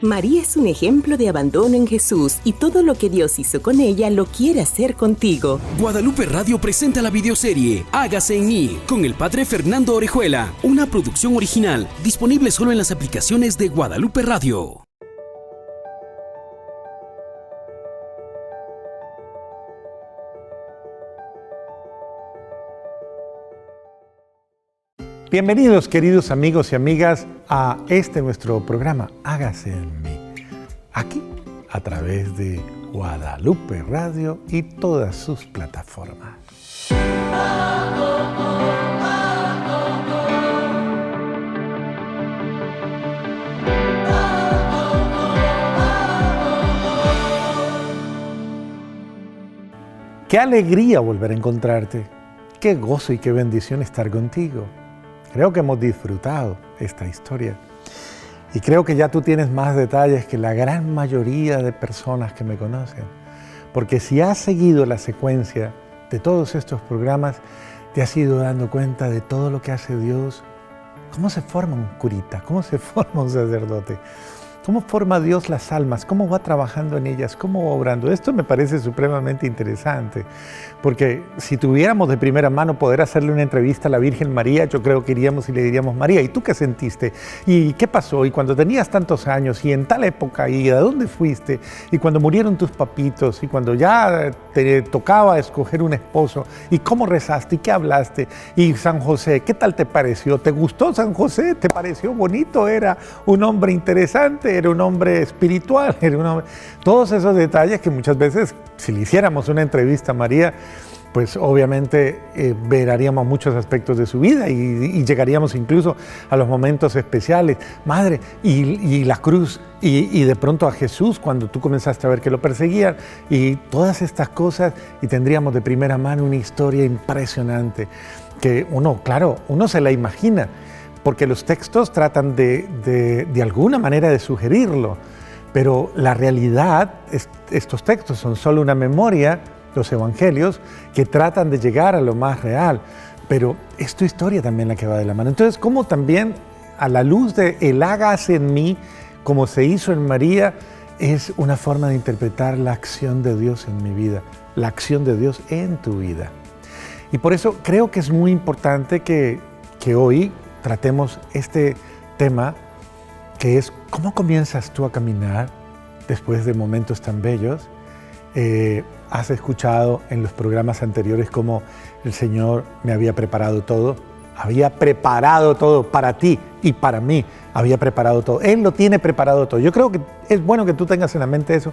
María es un ejemplo de abandono en Jesús y todo lo que Dios hizo con ella lo quiere hacer contigo. Guadalupe Radio presenta la videoserie Hágase en mí con el Padre Fernando Orejuela, una producción original disponible solo en las aplicaciones de Guadalupe Radio. Bienvenidos, queridos amigos y amigas, a nuestro programa Hágase en mí, aquí a través de Guadalupe Radio y todas sus plataformas. Qué alegría volver a encontrarte, qué gozo y qué bendición estar contigo. Creo que hemos disfrutado esta historia y creo que ya tú tienes más detalles que la gran mayoría de personas que me conocen. Porque si has seguido la secuencia de todos estos programas, te has ido dando cuenta de todo lo que hace Dios, cómo se forma un curita, cómo se forma un sacerdote, cómo forma Dios las almas, cómo va trabajando en ellas, cómo va obrando. Esto me parece supremamente interesante, porque si tuviéramos de primera mano poder hacerle una entrevista a la Virgen María, yo creo que iríamos y le diríamos: María, ¿y tú qué sentiste? ¿Y qué pasó? ¿Y cuando tenías tantos años? ¿Y en tal época? ¿Y a dónde fuiste? ¿Y cuando murieron tus papitos? ¿Y cuando ya te tocaba escoger un esposo? ¿Y cómo rezaste? ¿Y qué hablaste? ¿Y San José? ¿Qué tal te pareció? ¿Te gustó San José? ¿Te pareció bonito? ¿Era un hombre interesante? ¿Era un hombre espiritual? ¿Era un hombre? Todos esos detalles que muchas veces, si le hiciéramos una entrevista a María, pues obviamente veríamos muchos aspectos de su vida y llegaríamos incluso a los momentos especiales. Madre, y la cruz, y de pronto a Jesús cuando tú comenzaste a ver que lo perseguían, y todas estas cosas, y tendríamos de primera mano una historia impresionante que uno se la imagina, porque los textos tratan de alguna manera de sugerirlo, pero la realidad, estos textos son solo una memoria, los evangelios, que tratan de llegar a lo más real, pero es tu historia también la que va de la mano. Entonces, ¿cómo también a la luz de el hágase en mí, como se hizo en María, es una forma de interpretar la acción de Dios en mi vida, la acción de Dios en tu vida? Y por eso creo que es muy importante que hoy tratemos este tema, que es cómo comienzas tú a caminar después de momentos tan bellos. Has escuchado en los programas anteriores cómo el Señor me había preparado todo para ti y para mí, había preparado todo. Él lo tiene preparado todo. Yo creo que es bueno que tú tengas en la mente eso.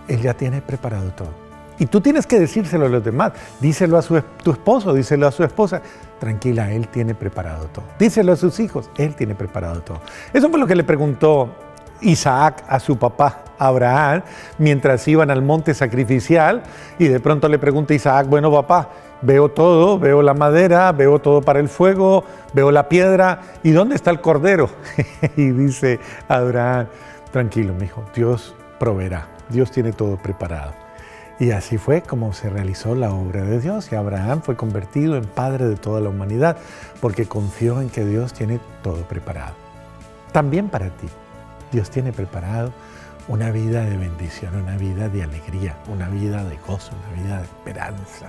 Él ya tiene preparado todo. Y tú tienes que decírselo a los demás. Díselo a tu esposo, díselo a su esposa. Tranquila, Él tiene preparado todo. Díselo a sus hijos, Él tiene preparado todo. Eso fue lo que le preguntó Isaac a su papá Abraham mientras iban al monte sacrificial, y de pronto le pregunta Isaac: bueno, papá, veo todo, veo la madera, veo todo para el fuego, veo la piedra, ¿y dónde está el cordero? Y dice Abraham: tranquilo, mijo, Dios proveerá, Dios tiene todo preparado. Y así fue como se realizó la obra de Dios, y Abraham fue convertido en padre de toda la humanidad porque confió en que Dios tiene todo preparado. También para ti, Dios tiene preparado una vida de bendición, una vida de alegría, una vida de gozo, una vida de esperanza.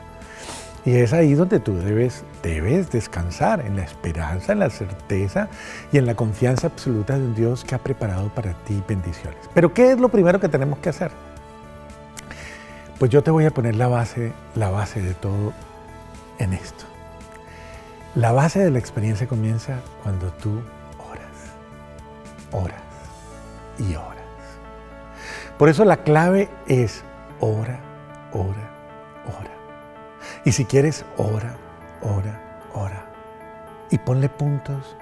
Y es ahí donde tú debes descansar, en la esperanza, en la certeza y en la confianza absoluta de un Dios que ha preparado para ti bendiciones. Pero ¿qué es lo primero que tenemos que hacer? Pues yo te voy a poner la base de todo en esto. La base de la experiencia comienza cuando tú oras y oras. Por eso la clave es ora. Y si quieres, ora. Y ponle puntos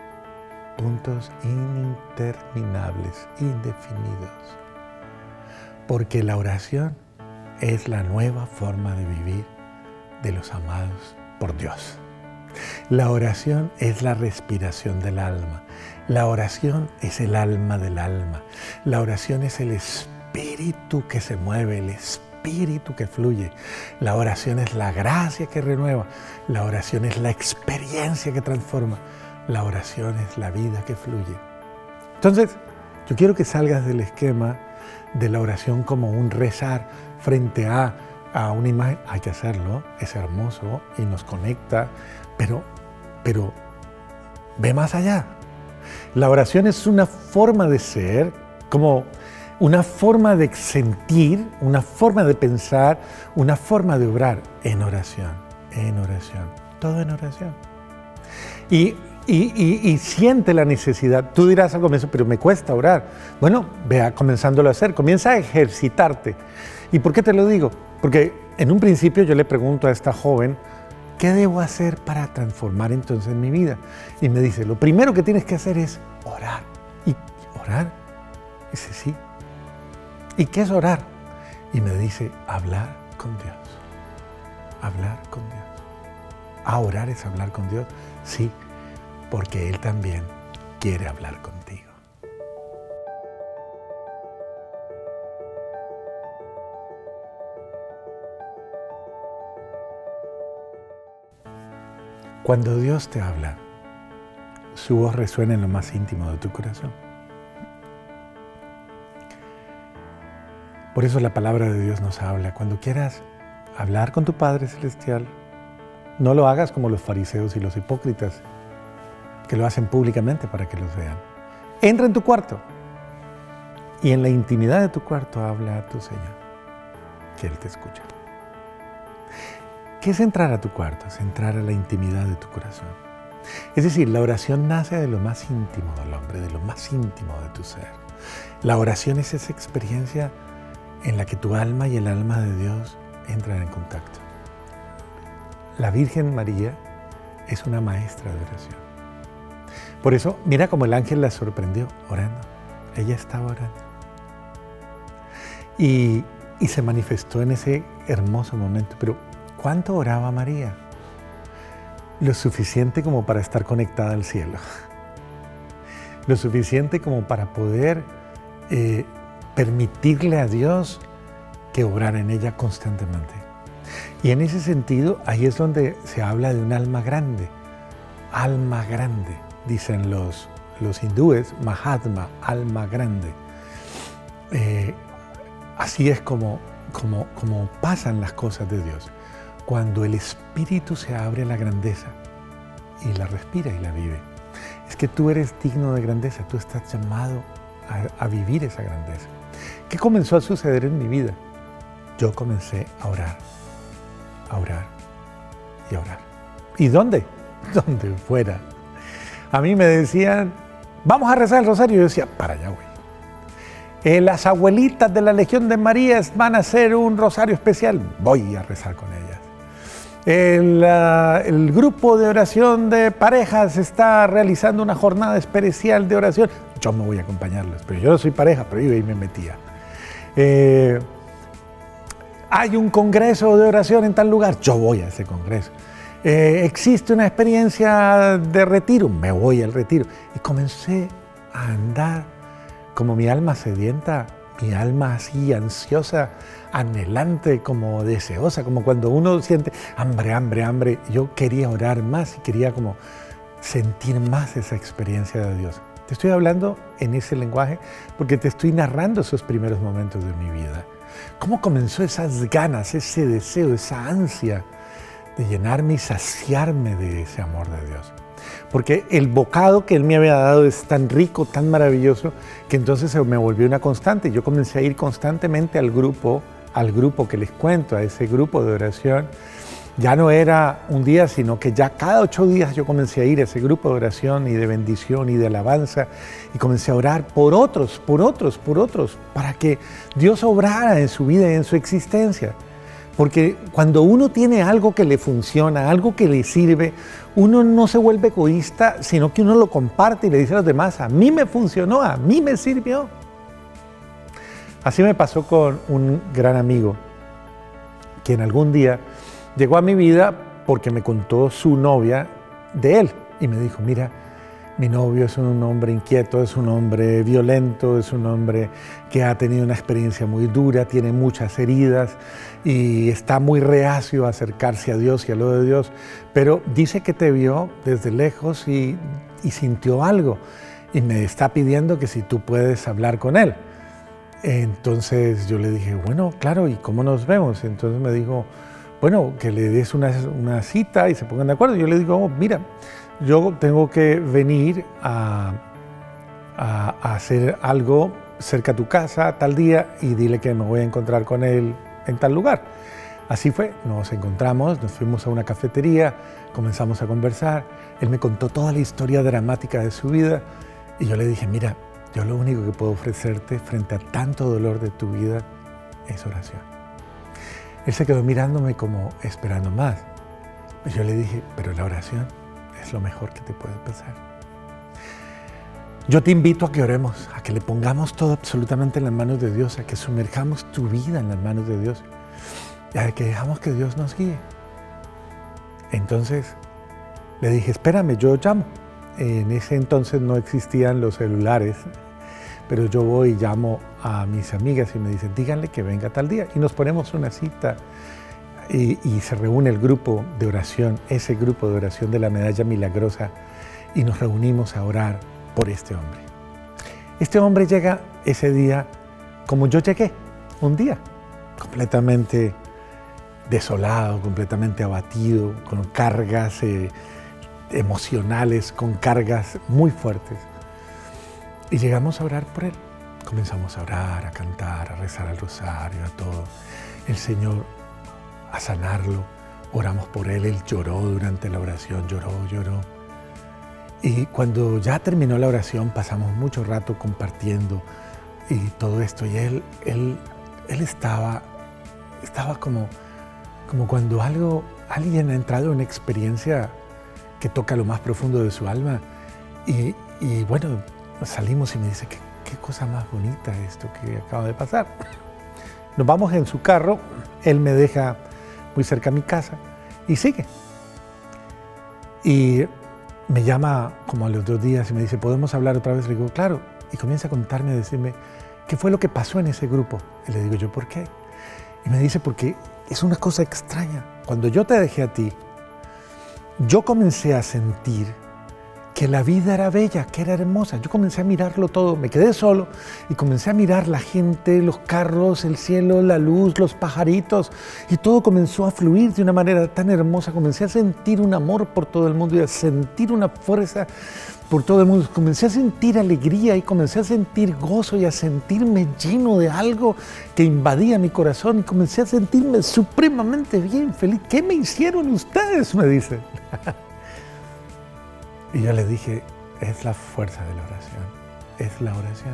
interminables, indefinidos. Porque la oración es la nueva forma de vivir de los amados por Dios. La oración es la respiración del alma. La oración es el alma del alma. La oración es el espíritu que se mueve, el espíritu que fluye. La oración es la gracia que renueva. La oración es la experiencia que transforma. La oración es la vida que fluye. Entonces, Yo quiero que salgas del esquema de la oración como un rezar frente a una imagen. Hay que hacerlo, es hermoso y nos conecta, pero ve más allá. La oración es una forma de ser, como una forma de sentir, una forma de pensar, una forma de obrar en oración, todo en oración. Y siente la necesidad. Tú dirás al comienzo, pero me cuesta orar. Bueno, vea comenzándolo a hacer, comienza a ejercitarte. ¿Y por qué te lo digo? Porque en un principio yo le pregunto a esta joven, ¿qué debo hacer para transformar entonces mi vida? Y me dice, lo primero que tienes que hacer es orar. ¿Y orar? Dice, sí. ¿Y qué es orar? Y me dice, hablar con Dios. Hablar con Dios. Orar es hablar con Dios. Sí, porque Él también quiere hablar contigo. Cuando Dios te habla, su voz resuena en lo más íntimo de tu corazón. Por eso la palabra de Dios nos habla. Cuando quieras hablar con tu Padre Celestial, no lo hagas como los fariseos y los hipócritas, que lo hacen públicamente para que los vean. Entra en tu cuarto y en la intimidad de tu cuarto habla a tu Señor, que Él te escucha. ¿Qué es entrar a tu cuarto? Es entrar a la intimidad de tu corazón. Es decir, la oración nace de lo más íntimo del hombre, de lo más íntimo de tu ser. La oración es esa experiencia en la que tu alma y el alma de Dios entran en contacto. La Virgen María es una maestra de oración. Por eso, mira cómo el ángel la sorprendió orando. Ella estaba orando. Y se manifestó en ese hermoso momento. Pero, ¿cuánto oraba María? Lo suficiente como para estar conectada al cielo. Lo suficiente como para poder permitirle a Dios que obrara en ella constantemente. Y en ese sentido, ahí es donde se habla de un alma grande. Alma grande, dicen los hindúes, Mahatma, alma grande. Así es como pasan las cosas de Dios. Cuando el espíritu se abre a la grandeza y la respira y la vive. Es que tú eres digno de grandeza, tú estás llamado a vivir esa grandeza. ¿Qué comenzó a suceder en mi vida? Yo comencé a orar y a orar. ¿Y dónde? Donde fuera. A mí me decían, vamos a rezar el rosario. Yo decía, para allá voy. Las abuelitas de la Legión de María van a hacer un rosario especial. Voy a rezar con ellas. El grupo de oración de parejas está realizando una jornada especial de oración. Yo me voy a acompañarlos, pero yo no soy pareja, pero yo ahí me metía. Hay un congreso de oración en tal lugar, yo voy a ese congreso. Existe una experiencia de retiro, me voy al retiro. Y comencé a andar como mi alma sedienta, mi alma así ansiosa, anhelante, como deseosa, como cuando uno siente hambre. Yo quería orar más y quería como sentir más esa experiencia de Dios. Te estoy hablando en ese lenguaje porque te estoy narrando esos primeros momentos de mi vida. ¿Cómo comenzó esas ganas, ese deseo, esa ansia de llenarme y saciarme de ese amor de Dios? Porque el bocado que Él me había dado es tan rico, tan maravilloso, que entonces se me volvió una constante. Yo comencé a ir constantemente al grupo que les cuento, a ese grupo de oración. Ya no era un día, sino que ya cada 8 días yo comencé a ir a ese grupo de oración y de bendición y de alabanza y comencé a orar por otros, para que Dios obrara en su vida y en su existencia. Porque cuando uno tiene algo que le funciona, algo que le sirve, uno no se vuelve egoísta, sino que uno lo comparte y le dice a los demás, a mí me funcionó, a mí me sirvió. Así me pasó con un gran amigo, quien algún día llegó a mi vida porque me contó su novia de él y me dijo, mira, mi novio es un hombre inquieto, es un hombre violento, es un hombre que ha tenido una experiencia muy dura, tiene muchas heridas y está muy reacio a acercarse a Dios y a lo de Dios, pero dice que te vio desde lejos y sintió algo. y me está pidiendo que si tú puedes hablar con él. Entonces yo le dije, bueno, claro, ¿y cómo nos vemos? Entonces me dijo, bueno, que le des una cita y se pongan de acuerdo. Yo le digo, oh, mira, yo tengo que venir a hacer algo cerca a tu casa tal día y dile que me voy a encontrar con él en tal lugar. Así fue, nos encontramos, nos fuimos a una cafetería, comenzamos a conversar, él me contó toda la historia dramática de su vida y yo le dije, mira, yo lo único que puedo ofrecerte frente a tanto dolor de tu vida es oración. Él se quedó mirándome como esperando más. Yo le dije, pero la oración es lo mejor que te puede pasar. Yo te invito a que oremos, a que le pongamos todo absolutamente en las manos de Dios, a que sumerjamos tu vida en las manos de Dios y a que dejamos que Dios nos guíe. Entonces le dije, espérame, yo llamo. En ese entonces no existían los celulares, pero yo voy y llamo a mis amigas y me dicen, díganle que venga tal día. Y nos ponemos una cita y se reúne el grupo de oración, ese grupo de oración de la Medalla Milagrosa, y nos reunimos a orar por este hombre. Este hombre llega ese día como yo llegué, un día, completamente desolado, completamente abatido, con cargas emocionales, con cargas muy fuertes. Y llegamos a orar por él. Comenzamos a orar, a cantar, a rezar al rosario, a todo. El Señor a sanarlo. Oramos por él. Él lloró durante la oración, lloró. Y cuando ya terminó la oración, pasamos mucho rato compartiendo y todo esto. Y él estaba como cuando alguien ha entrado en una experiencia que toca lo más profundo de su alma. Y bueno, salimos y me dice, qué cosa más bonita esto que acaba de pasar. Nos vamos en su carro, él me deja muy cerca a mi casa y sigue. Y me llama como a los 2 días y me dice, ¿podemos hablar otra vez? Le digo, claro. Y comienza a contarme, a decirme, ¿qué fue lo que pasó en ese grupo? Y le digo yo, ¿por qué? Y me dice, porque es una cosa extraña. Cuando yo te dejé a ti, yo comencé a sentir que la vida era bella, que era hermosa. Yo comencé a mirarlo todo, me quedé solo y comencé a mirar la gente, los carros, el cielo, la luz, los pajaritos, y todo comenzó a fluir de una manera tan hermosa. Comencé a sentir un amor por todo el mundo y a sentir una fuerza por todo el mundo. Comencé a sentir alegría y comencé a sentir gozo y a sentirme lleno de algo que invadía mi corazón y comencé a sentirme supremamente bien, feliz. ¿Qué me hicieron ustedes?, me dice. Y yo le dije, es la fuerza de la oración, es la oración.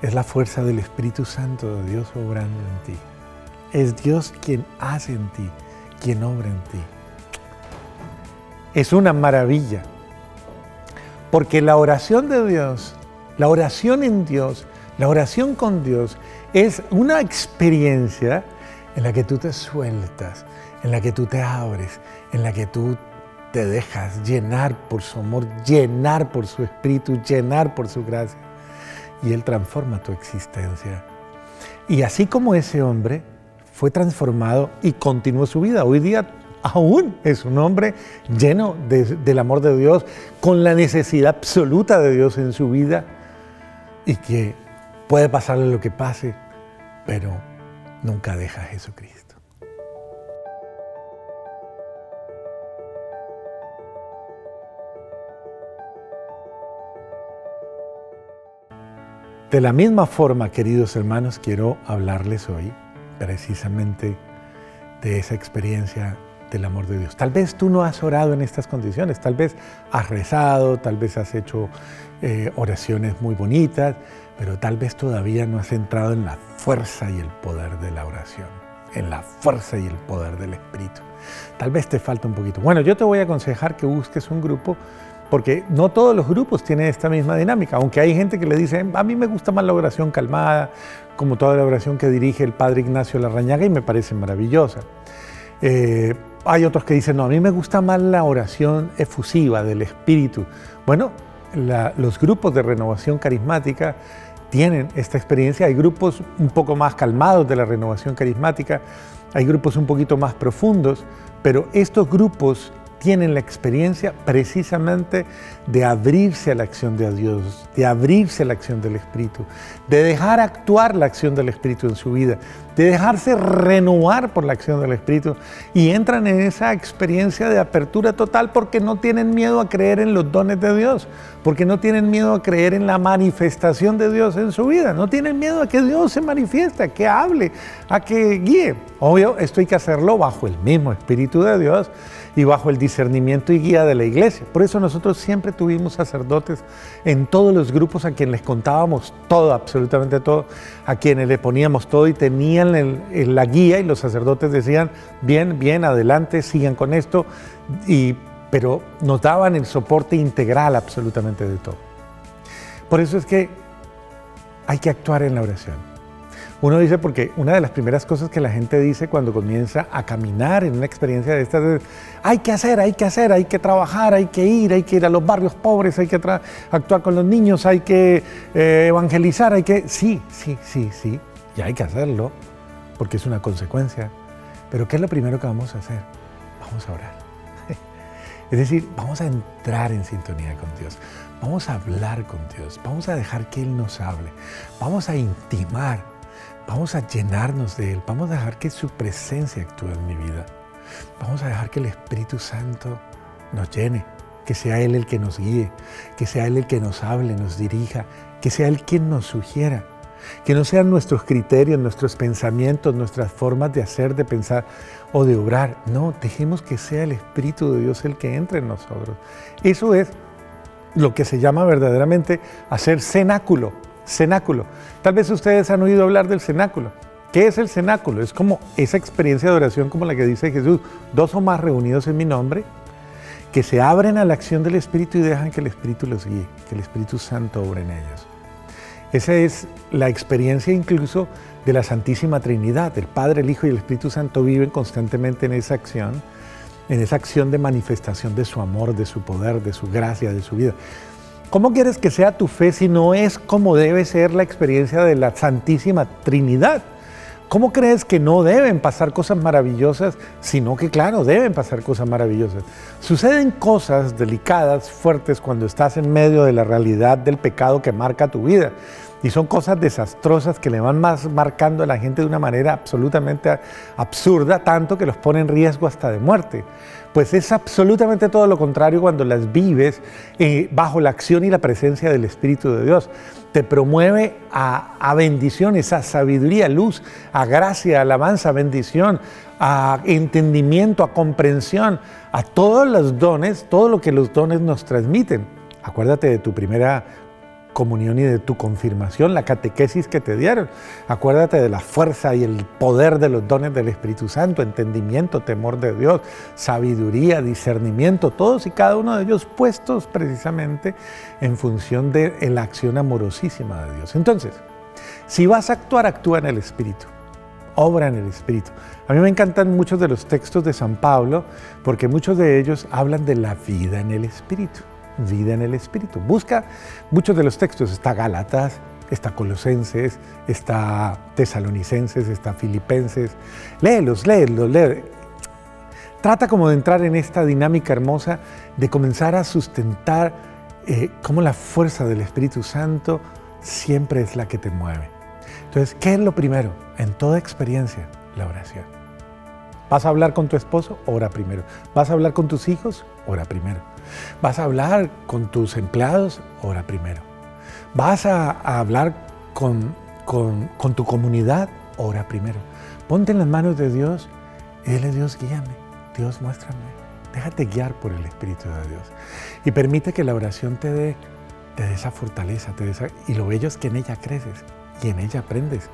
Es la fuerza del Espíritu Santo de Dios obrando en ti. Es Dios quien hace en ti, quien obra en ti. Es una maravilla. Porque la oración de Dios, la oración en Dios, la oración con Dios es una experiencia en la que tú te sueltas, en la que tú te abres, en la que tú te dejas llenar por su amor, llenar por su Espíritu, llenar por su gracia. Y Él transforma tu existencia. Y así como ese hombre fue transformado y continuó su vida, hoy día aún es un hombre lleno del amor de Dios, con la necesidad absoluta de Dios en su vida y que puede pasarle lo que pase, pero nunca deja a Jesucristo. De la misma forma, queridos hermanos, quiero hablarles hoy precisamente de esa experiencia del amor de Dios. Tal vez tú no has orado en estas condiciones, tal vez has rezado, tal vez has hecho oraciones muy bonitas, pero tal vez todavía no has entrado en la fuerza y el poder de la oración, en la fuerza y el poder del Espíritu. Tal vez te falta un poquito. Bueno, yo te voy a aconsejar que busques un grupo, porque no todos los grupos tienen esta misma dinámica, aunque hay gente que le dice, a mí me gusta más la oración calmada, como toda la oración que dirige el Padre Ignacio Larrañaga, y me parece maravillosa. Hay otros que dicen, no, a mí me gusta más la oración efusiva del Espíritu. Bueno, los grupos de renovación carismática tienen esta experiencia. Hay grupos un poco más calmados de la renovación carismática, hay grupos un poquito más profundos, pero estos grupos tienen la experiencia precisamente de abrirse a la acción de Dios, de abrirse a la acción del Espíritu, de dejar actuar la acción del Espíritu en su vida, de dejarse renovar por la acción del Espíritu, y entran en esa experiencia de apertura total porque no tienen miedo a creer en los dones de Dios, porque no tienen miedo a creer en la manifestación de Dios en su vida, no tienen miedo a que Dios se manifieste, a que hable, a que guíe. Obvio, esto hay que hacerlo bajo el mismo Espíritu de Dios y bajo el discernimiento y guía de la iglesia. Por eso nosotros siempre tuvimos sacerdotes en todos los grupos a quienes les contábamos todo, absolutamente todo, a quienes le poníamos todo y tenían la guía, y los sacerdotes decían, bien, bien, adelante, sigan con esto, pero nos daban el soporte integral absolutamente de todo. Por eso es que hay que actuar en la oración. Uno dice, porque una de las primeras cosas que la gente dice cuando comienza a caminar en una experiencia de estas es: hay que hacer, hay que trabajar, hay que ir a los barrios pobres, hay que actuar con los niños, hay que evangelizar, hay que... Sí, y hay que hacerlo, porque es una consecuencia. Pero ¿qué es lo primero que vamos a hacer? Vamos a orar. Es decir, vamos a entrar en sintonía con Dios, vamos a hablar con Dios, vamos a dejar que Él nos hable, vamos a intimar. Vamos a llenarnos de Él, vamos a dejar que su presencia actúe en mi vida. Vamos a dejar que el Espíritu Santo nos llene, que sea Él el que nos guíe, que sea Él el que nos hable, nos dirija, que sea Él quien nos sugiera, que no sean nuestros criterios, nuestros pensamientos, nuestras formas de hacer, de pensar o de obrar. No, dejemos que sea el Espíritu de Dios el que entre en nosotros. Eso es lo que se llama verdaderamente hacer cenáculo. Cenáculo. Tal vez ustedes han oído hablar del cenáculo. ¿Qué es el cenáculo? Es como esa experiencia de oración como la que dice Jesús: 2 o más reunidos en mi nombre, que se abren a la acción del Espíritu y dejan que el Espíritu los guíe, que el Espíritu Santo obre en ellos. Esa es la experiencia incluso de la Santísima Trinidad. El Padre, el Hijo y el Espíritu Santo viven constantemente en esa acción de manifestación de su amor, de su poder, de su gracia, de su vida. ¿Cómo quieres que sea tu fe si no es como debe ser la experiencia de la Santísima Trinidad? ¿Cómo crees que no deben pasar cosas maravillosas, sino que claro, deben pasar cosas maravillosas? Suceden cosas delicadas, fuertes, cuando estás en medio de la realidad del pecado que marca tu vida. Y son cosas desastrosas que le van marcando a la gente de una manera absolutamente absurda, tanto que los pone en riesgo hasta de muerte. Pues es absolutamente todo lo contrario cuando las vives bajo la acción y la presencia del Espíritu de Dios. Te promueve a bendiciones, a sabiduría, a luz, a gracia, a alabanza, a bendición, a entendimiento, a comprensión, a todos los dones, todo lo que los dones nos transmiten. Acuérdate de tu primera comunión y de tu confirmación, la catequesis que te dieron. Acuérdate de la fuerza y el poder de los dones del Espíritu Santo, entendimiento, temor de Dios, sabiduría, discernimiento, todos y cada uno de ellos puestos precisamente en función de la acción amorosísima de Dios. Entonces, si vas a actuar, actúa en el Espíritu, obra en el Espíritu. A mí me encantan muchos de los textos de San Pablo porque muchos de ellos hablan de la vida en el Espíritu. Vida en el Espíritu. Busca muchos de los textos. Está Gálatas, está Colosenses, está Tesalonicenses, está Filipenses. Léelos. Trata como de entrar en esta dinámica hermosa de comenzar a sustentar cómo la fuerza del Espíritu Santo siempre es la que te mueve. Entonces, ¿qué es lo primero? En toda experiencia, la oración. ¿Vas a hablar con tu esposo? Ora primero. ¿Vas a hablar con tus hijos? Ora primero. ¿Vas a hablar con tus empleados? Ora primero. ¿Vas a hablar con tu comunidad? Ora primero. Ponte en las manos de Dios y dile: Dios, guíame, Dios, muéstrame. Déjate guiar por el Espíritu de Dios. Y permite que la oración te dé esa fortaleza, y lo bello es que en ella creces y en ella aprendes.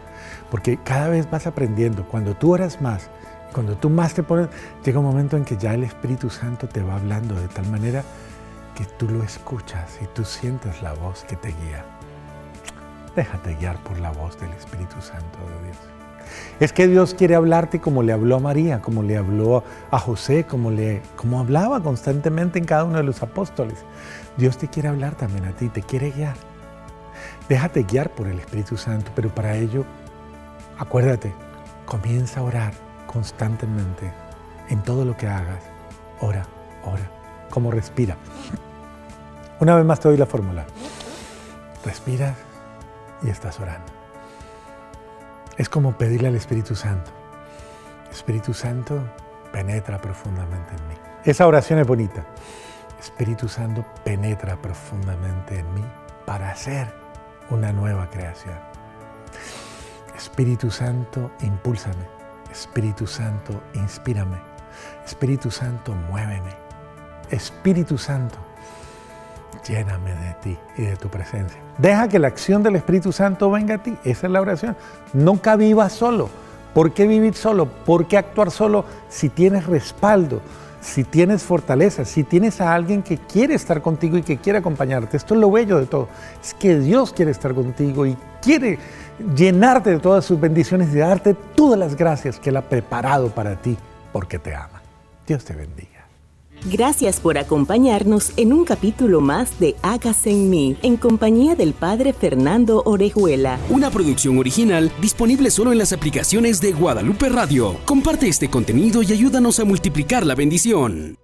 Porque cada vez vas aprendiendo. Cuando tú oras más, cuando tú más te pones, llega un momento en que ya el Espíritu Santo te va hablando de tal manera que tú lo escuchas y tú sientes la voz que te guía. Déjate guiar por la voz del Espíritu Santo de Dios. Es que Dios quiere hablarte como le habló a María, como le habló a José, como hablaba constantemente en cada uno de los apóstoles. Dios te quiere hablar también a ti, te quiere guiar. Déjate guiar por el Espíritu Santo, pero para ello, acuérdate, comienza a orar constantemente en todo lo que hagas. Ora, ora, como respira. Una vez más te doy la fórmula. Respiras y estás orando. Es como pedirle al Espíritu Santo. Espíritu Santo, penetra profundamente en mí. Esa oración es bonita. Espíritu Santo, penetra profundamente en mí para hacer una nueva creación. Espíritu Santo, impúlsame. Espíritu Santo, inspírame. Espíritu Santo, muéveme. Espíritu Santo, lléname de ti y de tu presencia. Deja que la acción del Espíritu Santo venga a ti. Esa es la oración. Nunca vivas solo. ¿Por qué vivir solo? ¿Por qué actuar solo si tienes respaldo? Si tienes fortaleza, si tienes a alguien que quiere estar contigo y que quiere acompañarte. Esto es lo bello de todo. Es que Dios quiere estar contigo y quiere llenarte de todas sus bendiciones y darte todas las gracias que Él ha preparado para ti porque te ama. Dios te bendiga. Gracias por acompañarnos en un capítulo más de Hágase en mí, en compañía del Padre Fernando Orejuela. Una producción original disponible solo en las aplicaciones de Guadalupe Radio. Comparte este contenido y ayúdanos a multiplicar la bendición.